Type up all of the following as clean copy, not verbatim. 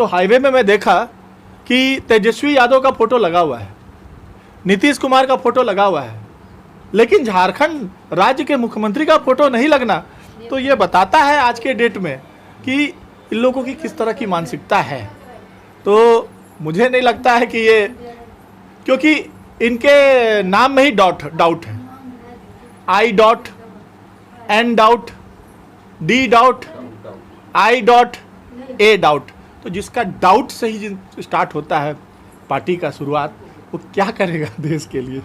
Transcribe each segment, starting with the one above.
तो हाईवे में मैं देखा कि तेजस्वी यादव का फोटो लगा हुआ है, नीतीश कुमार का फोटो लगा हुआ है, लेकिन झारखंड राज्य के मुख्यमंत्री का फोटो नहीं लगना, तो ये बताता है आज के डेट में कि इन लोगों की किस तरह की मानसिकता है। तो मुझे नहीं लगता है कि ये, क्योंकि इनके नाम में ही डाउट है, I dot, N doubt, D doubt, I dot, A doubt. तो जिसका डाउट से ही स्टार्ट होता है पार्टी का शुरुआत, वो क्या करेगा देश के लिए।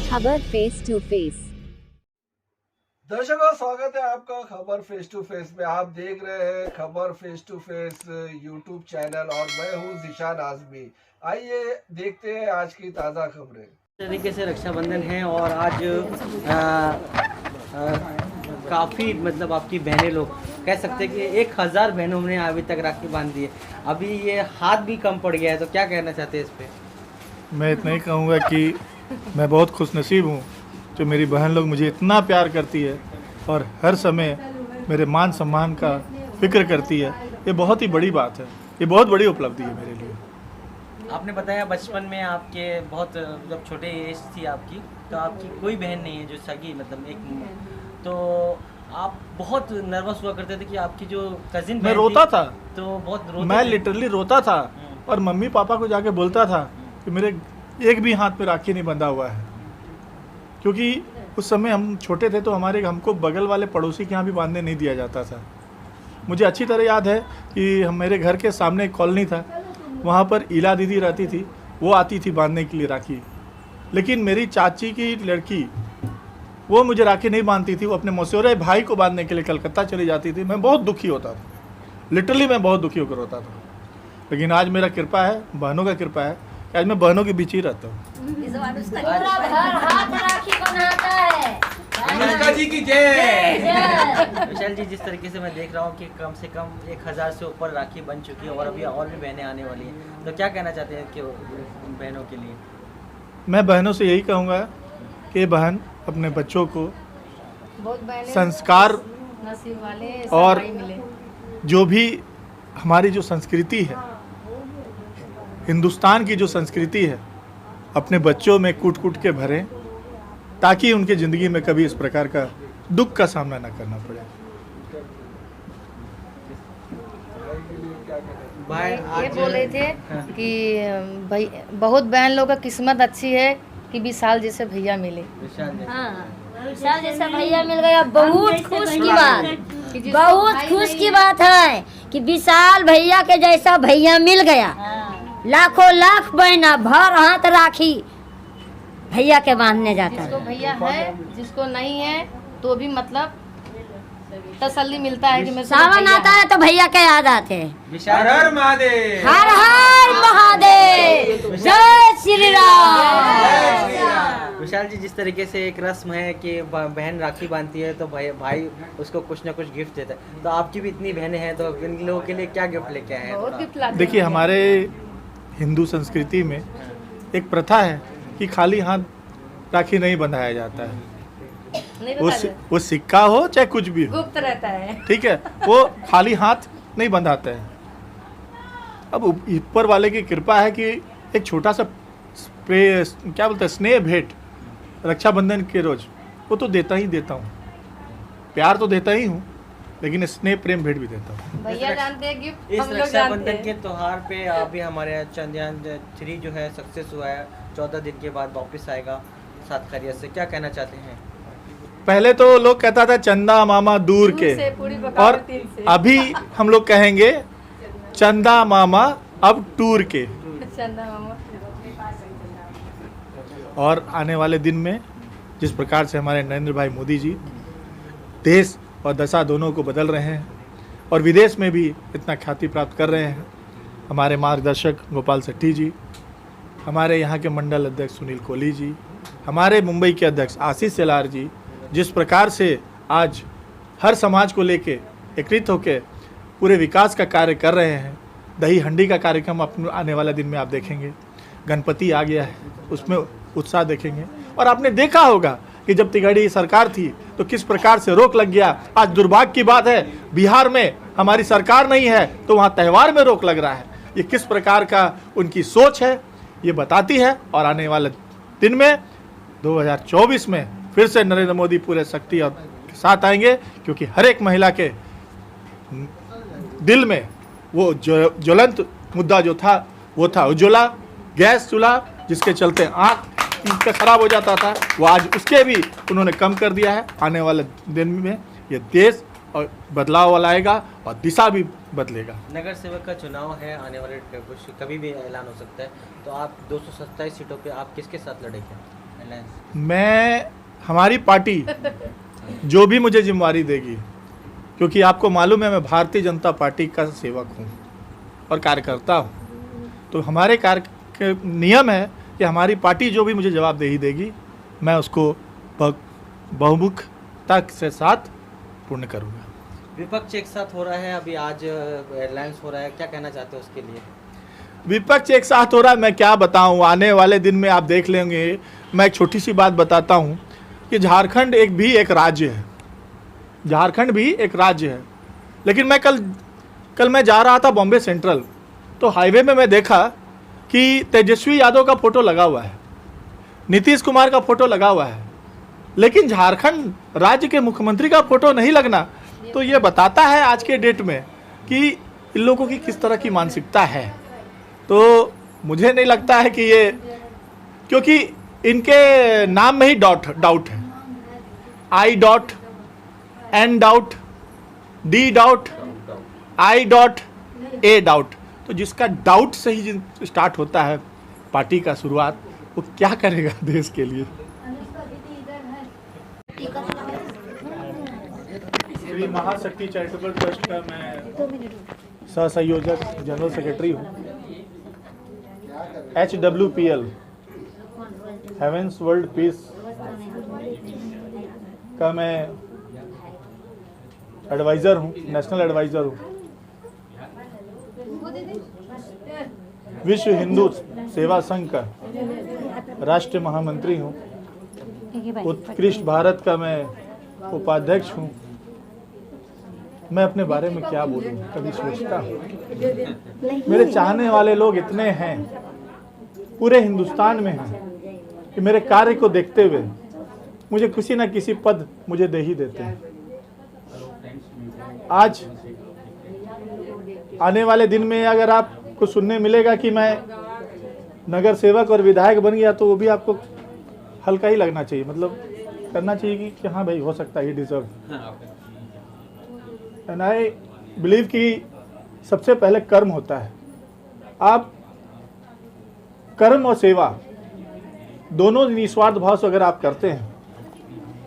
खबर फेस टू फेस। दर्शकों, स्वागत है आपका खबर फेस टू फेस में। आप देख रहे हैं खबर face to face YouTube channel और मैं हूं ज़ीशान आज़मी। आइए देखते हैं आज की ताज़ा खबरें। तरीके से रक्षाबंधन है और आज काफ़ी मतलब आपकी बहनें लोग कह सकते हैं कि 1000 बहनों ने अभी तक राखी बांध दी है। अभी ये हाथ भी कम पड़ गया है, तो क्या कहना चाहते हैं इस पे? मैं इतना ही कहूँगा कि मैं बहुत खुशनसीब हूँ जो मेरी बहन लोग मुझे इतना प्यार करती है और हर समय मेरे मान सम्मान का फिक्र करती है। ये बहुत ही बड़ी बात है, ये बहुत बड़ी उपलब्धि है मेरे लिए। आपने बताया बचपन में आपके बहुत जब छोटे एज थी आपकी, तो आपकी कोई बहन नहीं है जो सगी मतलब एक, तो आप बहुत नर्वस हुआ करते थे कि आपकी जो कजिन मैं रोता था, तो बहुत रोते मैं थे। लिटरली रोता था और मम्मी पापा को जाके बोलता था कि मेरे एक भी हाथ पे राखी नहीं बंधा हुआ है, क्योंकि उस समय हम छोटे थे तो हमको बगल वाले पड़ोसी के यहाँ भी बांधने नहीं दिया जाता था। मुझे अच्छी तरह याद है कि मेरे घर के सामने एक कॉलोनी था, वहाँ पर ईला दीदी रहती थी, वो आती थी बांधने के लिए राखी, लेकिन मेरी चाची की लड़की वो मुझे राखी नहीं बांधती थी, वो अपने मौसेरे भाई को बांधने के लिए कलकत्ता चली जाती थी। मैं बहुत दुखी होता था, लिटरली मैं बहुत दुखी होकर होता था। लेकिन आज मेरा कृपा है, बहनों का कृपा है कि आज मैं बहनों के बीच ही रहता हूँ। विशाल जी, जिस तरीके से मैं देख रहा हूँ कि कम से कम 1000 से ऊपर राखी बन चुकी है और अभी और भी बहनें आने वाली हैं, तो क्या कहना चाहते हैं कि बहनों के लिए? मैं बहनों से यही कहूँगा कि बहन अपने बच्चों को संस्कार और जो भी हमारी जो संस्कृति है, हिंदुस्तान की जो संस्कृति है, अपने बच्चों में कूट कूट के भरें, ताकि उनके ज़िंदगी में कभी इस प्रकार का दुख का सामना न करना पड़े। ये बोल रहे थे कि भाई बहुत बहन लोग का किस्मत अच्छी है कि विशाल जैसे भैया मिले। विशाल जैसा भैया मिल गया, बहुत खुश की बात, बहुत खुश की बात है कि विशाल भैया के जैसा भैया मिल गया। लाखों लाख बहना भर हाथ राखी भैया के बांधने जाता है। जिसको भैया है, जिसको नहीं है तो भी मतलब तसल्ली मिलता है कि मैं सावन आता है तो भैया के याद आते हैं। हर हर महादेव, हर हर महादेव, जय श्री राम। विशाल जी, जिस तरीके से एक रस्म है कि बहन राखी बांधती है तो भाई उसको कुछ ना कुछ गिफ्ट देता है, तो आपकी भी इतनी बहनें हैं, तो इन लोगों के लिए क्या गिफ्ट लेके आए हैं? देखिए, हमारे हिंदू संस्कृति में एक प्रथा है कि खाली हाथ राखी नहीं बंधाया जाता है। वो सिक्का हो चाहे कुछ भी हो, गुप्त रहता है, ठीक है, वो खाली हाथ नहीं बंधाते हैं। अब ऊपर वाले की कृपा है कि एक छोटा सा क्या बोलते हैं, स्नेह भेंट रक्षाबंधन के रोज वो तो देता ही देता हूँ, प्यार तो देता ही हूँ, लेकिन स्नेह प्रेम भेंट भी देता हूँ। भैया जानते हैं गिफ्ट, इस हम लोग रक्षाबंधन जानते के हैं। त्योहार पे अभी हमारे यहाँ चंद्रयान 3 जो है सक्सेस हुआ है, 14 दिन के बाद वापस आएगा 7 खैरियत से, क्या कहना चाहते हैं? पहले तो लोग कहता था चंदा मामा दूर के, से पूरी और बकावती से। अभी हम लोग कहेंगे चंदा मामा अब टूर के। चंदा मामा। और आने वाले दिन में जिस प्रकार से हमारे नरेंद्र भाई मोदी जी देश और दशा दोनों को बदल रहे हैं और विदेश में भी इतना ख्याति प्राप्त कर रहे हैं, हमारे मार्गदर्शक गोपाल सेट्टी जी, हमारे यहाँ के मंडल अध्यक्ष सुनील कोहली जी, हमारे मुंबई के अध्यक्ष आशीष सेलार जी, जिस प्रकार से आज हर समाज को लेके एकत्रित होकर पूरे विकास का कार्य कर रहे हैं। दही हंडी का कार्यक्रम आने वाले दिन में आप देखेंगे, गणपति आ गया है, उसमें उत्साह देखेंगे। और आपने देखा होगा कि जब तिगड़ी सरकार थी तो किस प्रकार से रोक लग गया। आज दुर्भाग्य की बात है, बिहार में हमारी सरकार नहीं है तो वहाँ त्यौहार में रोक लग रहा है। ये किस प्रकार का उनकी सोच है ये बताती है। और आने वाले दिन में 2024 में फिर से नरेंद्र मोदी पूरे शक्ति और के साथ आएंगे, क्योंकि हर एक महिला के दिल में वो ज्वलंत मुद्दा जो था वो था उज्ज्वला गैस चूल्हा, जिसके चलते आँख इनका खराब हो जाता था, वो आज उसके भी उन्होंने कम कर दिया है। आने वाले दिन में ये देश और बदलाव वाला आएगा और दिशा भी बदलेगा। नगर सेवक का चुनाव है आने वाले कुछ कभी भी ऐलान हो सकता है, तो आप 227 सीटों पे आप किसके साथ लड़ेंगे? मैं हमारी पार्टी जो भी मुझे जिम्मेवारी देगी, क्योंकि आपको मालूम है मैं भारतीय जनता पार्टी का सेवक हूँ और कार्यकर्ता हूँ, तो हमारे कार्य के नियम है कि हमारी पार्टी जो भी मुझे जवाबदेही देगी मैं उसको बहुमुखता के साथ पूर्ण करूँगा। विपक्ष एक साथ हो रहा है, अभी आज अलायंस हो रहा है, क्या कहना चाहते हो उसके लिए? विपक्ष एक साथ हो रहा है, मैं क्या बताऊं, आने वाले दिन में आप देख लेंगे। मैं एक छोटी सी बात बताता हूं कि झारखंड भी एक राज्य है, झारखंड भी एक राज्य है। लेकिन मैं कल मैं जा रहा था बॉम्बे सेंट्रल, तो हाईवे में मैं देखा कि तेजस्वी यादव का फोटो लगा हुआ है, नीतीश कुमार का फोटो लगा हुआ है, लेकिन झारखंड राज्य के मुख्यमंत्री का फोटो नहीं लगना। तो ये बताता है आज के डेट में कि इन लोगों की किस तरह की मानसिकता है। तो मुझे नहीं लगता है कि ये, क्योंकि इनके नाम में ही डाउट है, I dot, N doubt, D doubt, I dot, A doubt. तो जिसका डाउट से ही स्टार्ट होता है पार्टी का शुरुआत, वो क्या करेगा देश के लिए। श्री महाशक्ति चैरिटेबल ट्रस्ट का मैं सह-संयोजक जनरल सेक्रेटरी हूँ। HWPL हेवेंस वर्ल्ड पीस का मैं एडवाइज़र हूँ, नेशनल एडवाइज़र हूँ। विश्व हिंदू सेवा संघ का राष्ट्रीय महामंत्री हूँ। उत्कृष्ट भारत का मैं उपाध्यक्ष हूँ। मैं अपने बारे में क्या बोलूँ, कभी सोचता हूँ। मेरे चाहने वाले लोग इतने हैं, पूरे हिंदुस्तान में हैं, कि मेरे कार्य को देखते हुए मुझे किसी न किसी पद मुझे दे ही देते हैं। आज आने वाले दिन में अगर आपको सुनने मिलेगा कि मैं नगर सेवक और विधायक बन गया, तो वो भी आपको हल्का ही लगना चाहिए, मतलब करना चाहिए कि हाँ भाई हो सकता है, he deserve. And I believe कि सबसे पहले कर्म होता है। आप कर्म और सेवा दोनों निस्वार्थ भाव से अगर आप करते हैं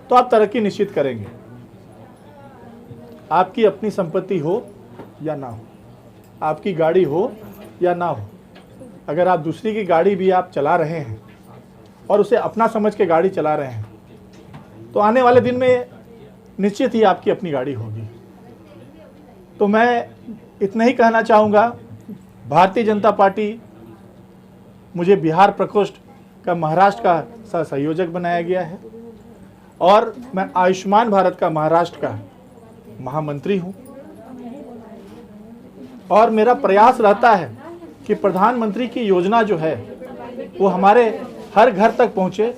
तो आप तरक्की निश्चित करेंगे। आपकी अपनी संपत्ति हो या ना हो, आपकी गाड़ी हो या ना हो, अगर आप दूसरी की गाड़ी भी आप चला रहे हैं और उसे अपना समझ के गाड़ी चला रहे हैं, तो आने वाले दिन में निश्चित ही आपकी अपनी गाड़ी होगी। तो मैं इतना ही कहना चाहूँगा, भारतीय जनता पार्टी, मुझे बिहार प्रकोष्ठ का महाराष्ट्र का सह संयोजक बनाया गया है और मैं आयुष्मान भारत का महाराष्ट्र का महामंत्री हूँ। और मेरा प्रयास रहता है कि प्रधानमंत्री की योजना जो है वो हमारे हर घर तक पहुँचे,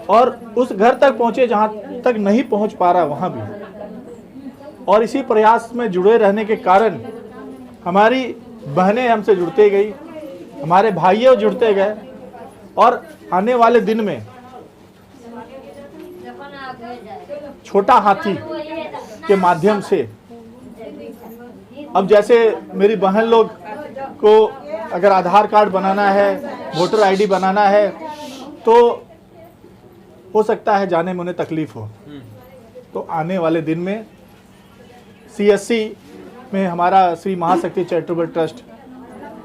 और उस घर तक पहुँचे जहाँ तक नहीं पहुँच पा रहा वहाँ भी। और इसी प्रयास में जुड़े रहने के कारण हमारी बहनें हमसे जुड़ते गई, हमारे भाइयों जुड़ते गए, और आने वाले दिन में छोटा हाथी के माध्यम से, अब जैसे मेरी बहन लोग को अगर आधार कार्ड बनाना है, वोटर आईडी बनाना है, तो हो सकता है जाने में उन्हें तकलीफ हो, तो आने वाले दिन में CSC में हमारा श्री महाशक्ति चैरिटेबल ट्रस्ट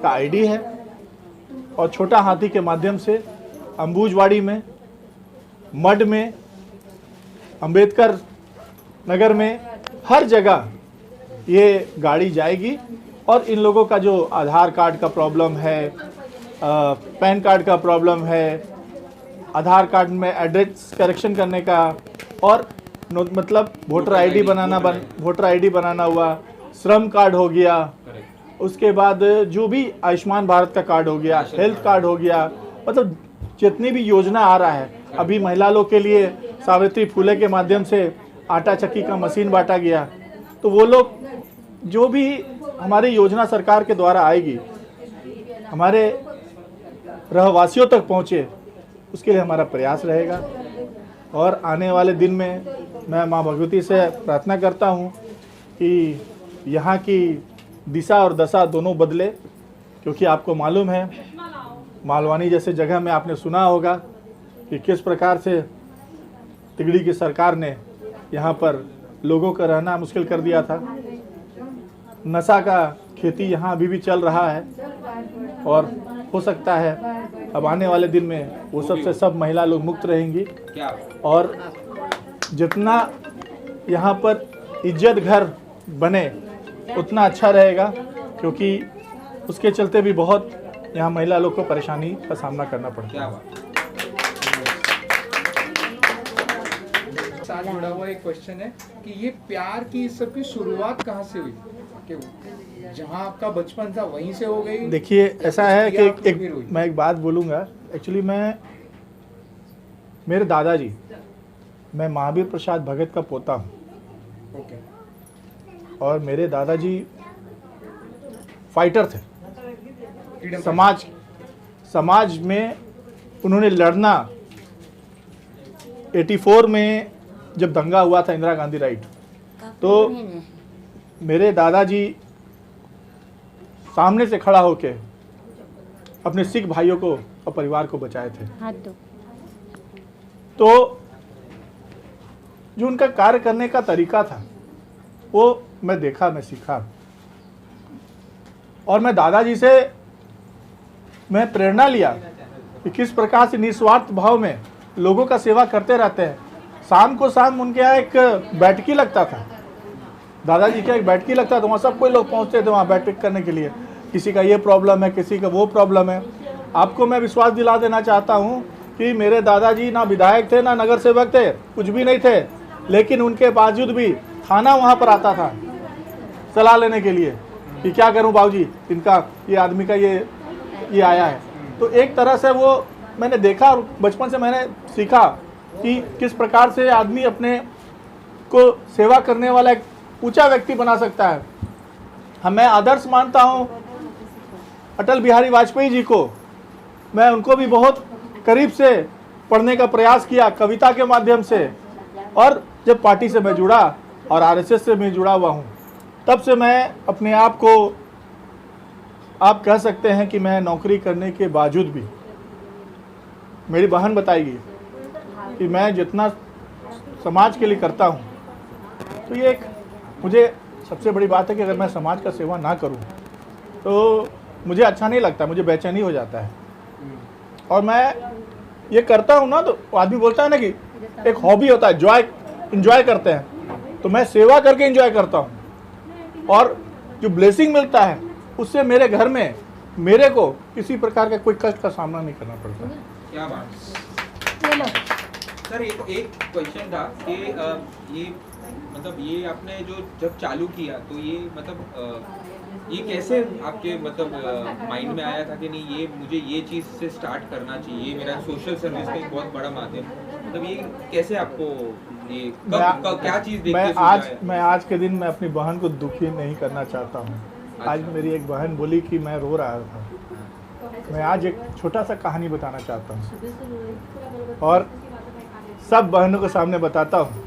का आईडी है, और छोटा हाथी के माध्यम से अंबुजवाड़ी में, मड में, अंबेडकर नगर में, हर जगह ये गाड़ी जाएगी। और इन लोगों का जो आधार कार्ड का प्रॉब्लम है, पैन कार्ड का प्रॉब्लम है, आधार कार्ड में एड्रेस करेक्शन करने का, और मतलब वोटर आईडी बनाना हुआ, श्रम कार्ड हो गया, उसके बाद जो भी आयुष्मान भारत का कार्ड हो गया, हेल्थ कार्ड हो गया, मतलब जितनी भी योजना आ रहा है। अभी महिला लोग के लिए सावित्री फूले के माध्यम से आटा चक्की का मशीन बांटा गया। तो वो लोग जो भी हमारी योजना सरकार के द्वारा आएगी हमारे रहवासियों तक पहुँचे, उसके लिए हमारा प्रयास रहेगा। और आने वाले दिन में मैं माँ भगवती से प्रार्थना करता हूँ कि यहाँ की दिशा और दशा दोनों बदले, क्योंकि आपको मालूम है मालवानी जैसे जगह में आपने सुना होगा कि किस प्रकार से तिगड़ी की सरकार ने यहाँ पर लोगों का रहना मुश्किल कर दिया था। नशा का खेती यहाँ अभी भी चल रहा है, और हो सकता है अब आने वाले दिन में वो सब से सब महिला लोग मुक्त रहेंगी। और जितना यहाँ पर इज्जत घर बने उतना अच्छा रहेगा, क्योंकि उसके चलते भी बहुत यहाँ महिला लोग को परेशानी का सामना करना पड़ता है। साथ जुड़ा हुआ एक क्वेश्चन है कि ये प्यार की इस सब की शुरुआत कहाँ से हुई, कि जहाँ आपका बचपन था वहीं से हो गई? देखिए ऐसा है कि फिर हुई? मैं एक बात बोलूँगा। एक्चुअली मेरे दादाजी, मैं महावीर प्रसाद भगत का पोता हूँ। ओके। और मेरे दादाजी फाइटर थे। फ्रीडम समाज में उन्होंने लड़ना। 84 में जब दंगा हुआ था इंदिरा गांधी राइट, तो मेरे दादाजी सामने से खड़ा होके अपने सिख भाइयों को और परिवार को बचाए थे। तो जो उनका कार्य करने का तरीका था वो मैं देखा, मैं सीखा, और मैं दादाजी से मैं प्रेरणा लिया कि किस प्रकार से निस्वार्थ भाव में लोगों का सेवा करते रहते हैं। शाम को शाम उनके यहाँ एक बैठकी लगता था, दादाजी का एक बैठकी लगता था, वहाँ सब कोई लोग पहुँचते थे वहाँ बैठक करने के लिए। किसी का ये प्रॉब्लम है, किसी का वो प्रॉब्लम है। आपको मैं विश्वास दिला देना चाहता हूँ कि मेरे दादाजी ना विधायक थे ना नगर सेवक थे, कुछ भी नहीं थे, लेकिन उनके बावजूद भी थाना वहाँ पर आता था सलाह लेने के लिए कि क्या करूँ बाबूजी, इनका ये आदमी का ये आया है। तो एक तरह से वो मैंने देखा और बचपन से मैंने सीखा कि किस प्रकार से आदमी अपने को सेवा करने वाला एक ऊंचा व्यक्ति बना सकता है। मैं आदर्श मानता हूँ अटल बिहारी वाजपेयी जी को। मैं उनको भी बहुत करीब से पढ़ने का प्रयास किया कविता के माध्यम से, और जब पार्टी से मैं जुड़ा और आरएसएस से मैं जुड़ा हुआ हूँ, तब से मैं अपने आप को, आप कह सकते हैं कि मैं नौकरी करने के बावजूद भी, मेरी बहन बताएगी कि मैं जितना समाज के लिए करता हूँ, तो ये एक मुझे सबसे बड़ी बात है कि अगर मैं समाज का सेवा ना करूँ तो मुझे अच्छा नहीं लगता, मुझे बेचैनी हो जाता है। और मैं ये करता हूँ ना, तो आदमी बोलता है ना कि एक हॉबी होता है, इंजॉय करते हैं, तो मैं सेवा करके इंजॉय करता हूँ। और जो ब्लेसिंग मिलता है उससे मेरे घर में मेरे को किसी प्रकार का कोई कष्ट का सामना नहीं करना पड़ता। क्या बात सर, एक क्वेश्चन था कि ये मतलब ये आपने जो जब चालू किया तो ये मतलब ये कैसे आपके मतलब माइंड में आया था कि नहीं ये मुझे ये चीज़ से स्टार्ट करना चाहिए, मेरा सोशल सर्विस का एक बहुत बड़ा माध्यम, मतलब ये कैसे आपको ये कब क्या चीज़ देख के मैं आज के दिन मैं अपनी बहन को दुखी नहीं करना चाहता हूँ। आज मेरी एक बहन बोली कि मैं रो रहा था। मैं आज एक छोटा सा कहानी बताना चाहता हूँ और सब बहनों के सामने बताता हूँ,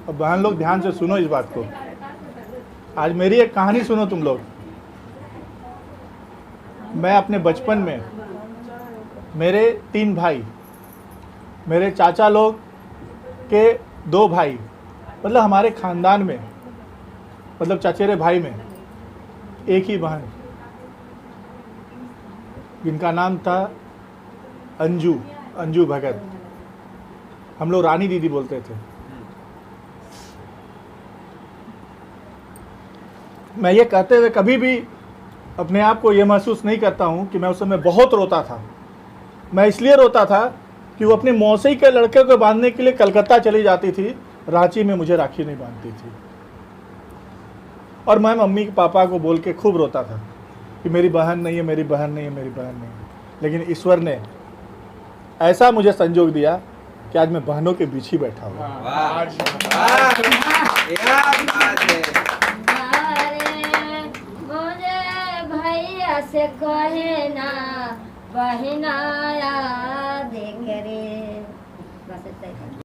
और बहन लोग ध्यान से सुनो इस बात को। आज मेरी एक कहानी सुनो तुम लोग। मैं अपने बचपन में, मेरे 3 भाई, मेरे चाचा लोग के 2 भाई, मतलब हमारे ख़ानदान में, मतलब चचेरे भाई में एक ही बहन, जिनका नाम था अंजू भगत। हम लोग रानी दीदी बोलते थे। मैं ये कहते हुए कभी भी अपने आप को ये महसूस नहीं करता हूँ कि मैं उस समय बहुत रोता था। मैं इसलिए रोता था कि वो अपनी मौसी के लड़के को बांधने के लिए कलकत्ता चली जाती थी, रांची में मुझे राखी नहीं बांधती थी। और मैं मम्मी पापा को बोल के खूब रोता था कि मेरी बहन नहीं है, मेरी बहन नहीं है, मेरी बहन नहीं है। लेकिन ईश्वर ने ऐसा मुझे संजोग दिया कि आज मैं बहनों के बीच ही बैठा हूँ। मुझे भैया से कहे ना बहनाया देख रे बस इतना ही।